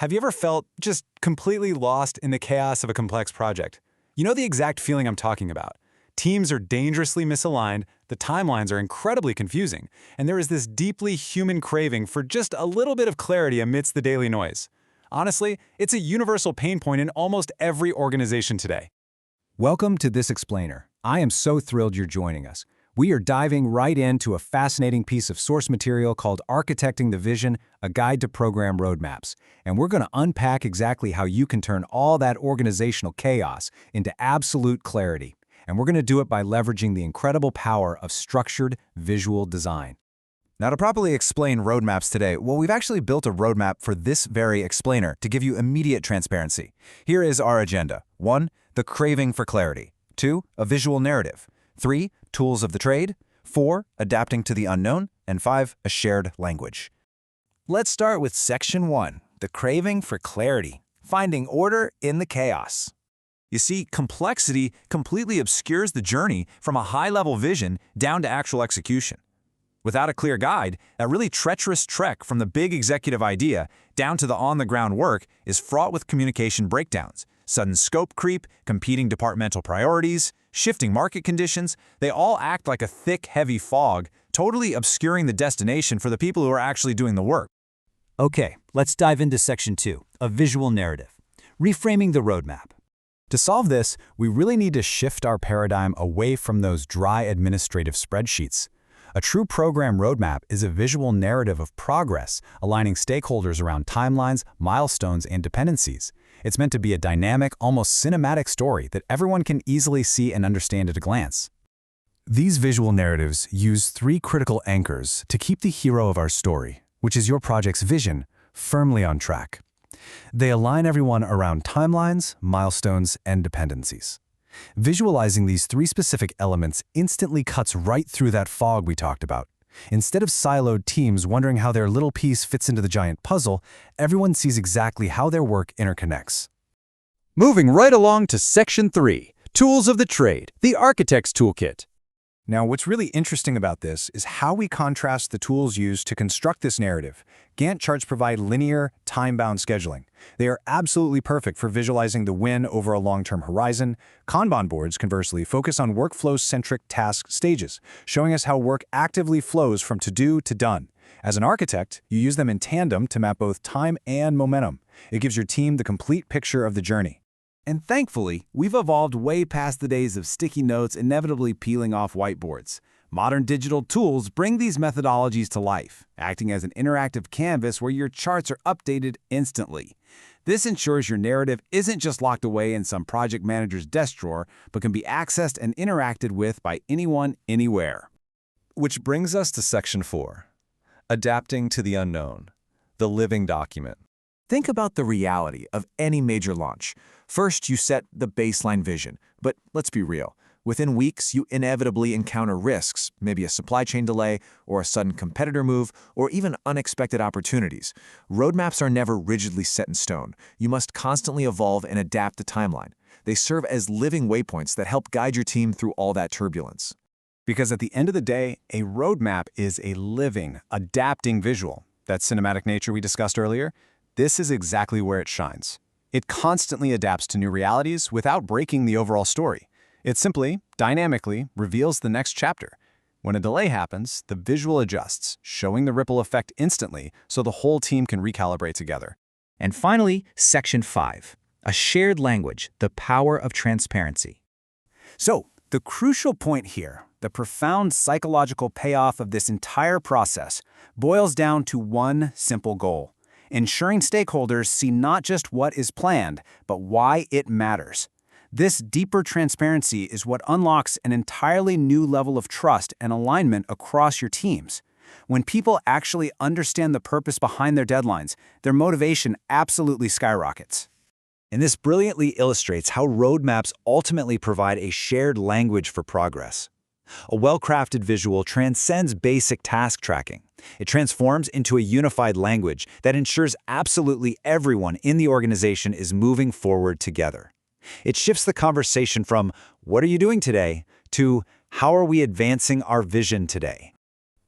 Have you ever felt just completely lost in the chaos of a complex project? You know the exact feeling I'm talking about. Teams are dangerously misaligned, the timelines are incredibly confusing, and there is this deeply human craving for just a little bit of clarity amidst the daily noise. Honestly, it's a universal pain point in almost every organization today. Welcome to This Explainer. I am so thrilled you're joining us. We are diving right into a fascinating piece of source material called Architecting the Vision, a Guide to Program Roadmaps. And we're going to unpack exactly how you can turn all that organizational chaos into absolute clarity. And we're going to do it by leveraging the incredible power of structured visual design. Now, to properly explain roadmaps today, we've actually built a roadmap for this very explainer to give you immediate transparency. Here is our agenda. 1. The craving for clarity. 2. A visual narrative. 3. Tools of the trade. 4. Adapting to the unknown. And 5. A shared language. Let's start with Section 1, the craving for clarity, finding order in the chaos. You see, complexity completely obscures the journey from a high-level vision down to actual execution. Without a clear guide, that really treacherous trek from the big executive idea down to the on-the-ground work is fraught with communication breakdowns, sudden scope creep, competing departmental priorities, shifting market conditions. They all act like a thick, heavy fog, totally obscuring the destination for the people who are actually doing the work. Okay, let's dive into Section 2, a visual narrative. Reframing the roadmap. To solve this, we really need to shift our paradigm away from those dry administrative spreadsheets. A true program roadmap is a visual narrative of progress, aligning stakeholders around timelines, milestones, and dependencies. It's meant to be a dynamic, almost cinematic story that everyone can easily see and understand at a glance. These visual narratives use 3 critical anchors to keep the hero of our story, which is your project's vision, firmly on track. They align everyone around timelines, milestones, and dependencies. Visualizing these 3 specific elements instantly cuts right through that fog we talked about. Instead of siloed teams wondering how their little piece fits into the giant puzzle, everyone sees exactly how their work interconnects. Moving right along to Section 3, Tools of the Trade, the Architect's Toolkit. Now, what's really interesting about this is how we contrast the tools used to construct this narrative. Gantt charts provide linear, time-bound scheduling. They are absolutely perfect for visualizing the win over a long-term horizon. Kanban boards, conversely, focus on workflow-centric task stages, showing us how work actively flows from to-do to done. As an architect, you use them in tandem to map both time and momentum. It gives your team the complete picture of the journey. And thankfully, we've evolved way past the days of sticky notes inevitably peeling off whiteboards. Modern digital tools bring these methodologies to life, acting as an interactive canvas where your charts are updated instantly. This ensures your narrative isn't just locked away in some project manager's desk drawer, but can be accessed and interacted with by anyone, anywhere. Which brings us to Section 4, Adapting to the Unknown, the living document. Think about the reality of any major launch. First, you set the baseline vision, but let's be real. Within weeks, you inevitably encounter risks, maybe a supply chain delay, or a sudden competitor move, or even unexpected opportunities. Roadmaps are never rigidly set in stone. You must constantly evolve and adapt the timeline. They serve as living waypoints that help guide your team through all that turbulence. Because at the end of the day, a roadmap is a living, adapting visual. That cinematic nature we discussed earlier, this is exactly where it shines. It constantly adapts to new realities without breaking the overall story. It simply, dynamically, reveals the next chapter. When a delay happens, the visual adjusts, showing the ripple effect instantly so the whole team can recalibrate together. And finally, Section 5, a shared language, the power of transparency. So, the crucial point here, the profound psychological payoff of this entire process, boils down to one simple goal: ensuring stakeholders see not just what is planned, but why it matters. This deeper transparency is what unlocks an entirely new level of trust and alignment across your teams. When people actually understand the purpose behind their deadlines, their motivation absolutely skyrockets. And this brilliantly illustrates how roadmaps ultimately provide a shared language for progress. A well-crafted visual transcends basic task tracking. It transforms into a unified language that ensures absolutely everyone in the organization is moving forward together. It shifts the conversation from, "What are you doing today?" to, "How are we advancing our vision today?"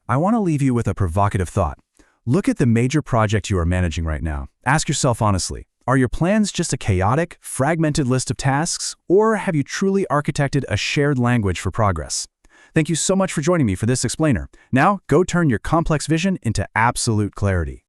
I want to leave you with a provocative thought. Look at the major project you are managing right now. Ask yourself honestly, are your plans just a chaotic, fragmented list of tasks, or have you truly architected a shared language for progress? Thank you so much for joining me for this explainer. Now, go turn your complex vision into absolute clarity.